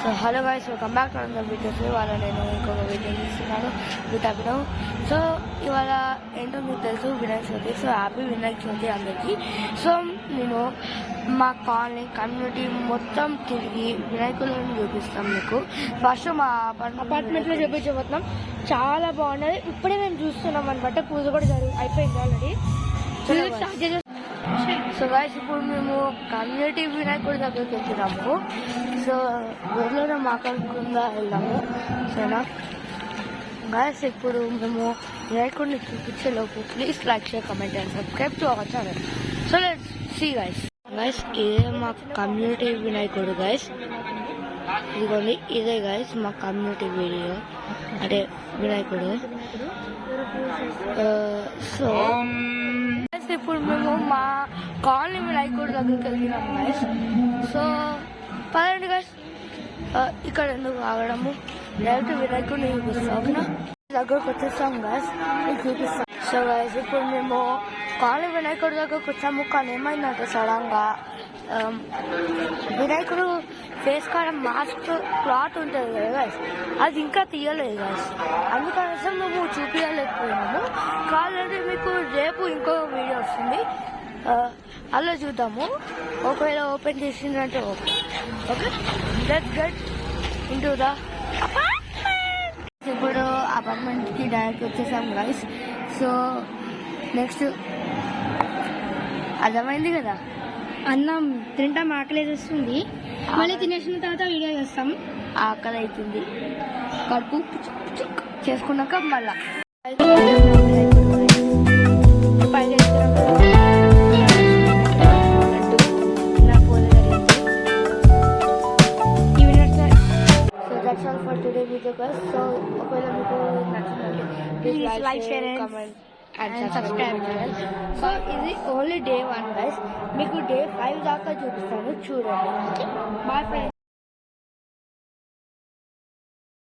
So hello guys, welcome back to another videos. ఇవాళ నేను ఇంకొక వీడియో తీస్తున్నాను విత్ అభినవ్. సో ఇవాళ ఏంటో మీకు తెలుసు, వినాయక చవితి. సో హ్యాపీ వినాయక చవితి అందరికీ. సో నేను మా కాలనీ కమ్యూనిటీ మొత్తం తిరిగి వినాయకులను చూపిస్తాం మీకు. ఫస్ట్ మా అపార్ట్మెంట్లో చూపించబోతున్నాం. చాలా బాగున్నది. ఇప్పుడే మేము చూస్తున్నాం అనమాట. పూజ కూడా అయిపోయింది ఆల్రెడీ. సో గైస్, ఇప్పుడు మేము కమ్యూనిటీ వినాయకుడి దగ్గరికి వెళ్తున్నాము. సో ఊర్లోనే మాట్లాడుకుందా వెళ్దాము. సరేనా గైస్, ఇప్పుడు మేము వినాయకుడిని చూపించేలోపు please like, share, comment and subscribe to our channel. So let's see guys. Guys, ఇదే మా కమ్యూనిటీ వినాయకుడు గైస్. ఇదిగోండి, ఇదే గైస్ మా కమ్యూనిటీ వీడియో అంటే వినాయకుడు. సో ఇప్పుడు మేము మా కాలనీ వినాయకుడి దగ్గరికి వెళ్తున్నాము గైస్. సో పదండి గైస్. ఇక్కడ ఎందుకు ఆగడము, డైరెక్ట్ వినాయకుడిని చూపిస్తాం. ఓకేనా, దగ్గరకు వచ్చేస్తాం గైస్, మీకు చూపిస్తాం. సో గైస్, ఇప్పుడు మేము కాలనీ వినాయకుడి దగ్గరకు వచ్చాము. కానీ ఏమైందంటే సడన్గా వినాయకుడు ఫేస్ కాడ మాస్క్ క్లాత్ ఉంటుంది కదా గైస్, అది ఇంకా తీయలేదు గైస్. అందుకనేసి మేము చూపించలేకపోయినాము. కావాలంటే మీకు రేపు ఇంకో వీడియో వస్తుంది, అలా చూద్దాము. ఒకవేళ ఓపెన్ చేసిందంటే okay. Okay, let's get into the apartment. ఇప్పుడు అపార్ట్మెంట్కి డైరెక్ట్ వచ్చేసాం గైస్. సో నెక్స్ట్ అర్థమైంది కదా, అన్నం తింటాం, ఆకలి వేస్తుంది. మళ్ళీ తినేసిన తర్వాత వీడియో చేస్తాం. ఆకలి అవుతుంది, కడుపు చేసుకున్నాక మళ్ళా for today video guys. So ఒకవేళ మీకు నచ్చినట్లయితే please like, share, comment and subscribe channel. So ఇది ఓన్లీ డే 1 గైస్. మీకు డే 5 దాకా చూపిస్తాను, చూడండి. Bye friends.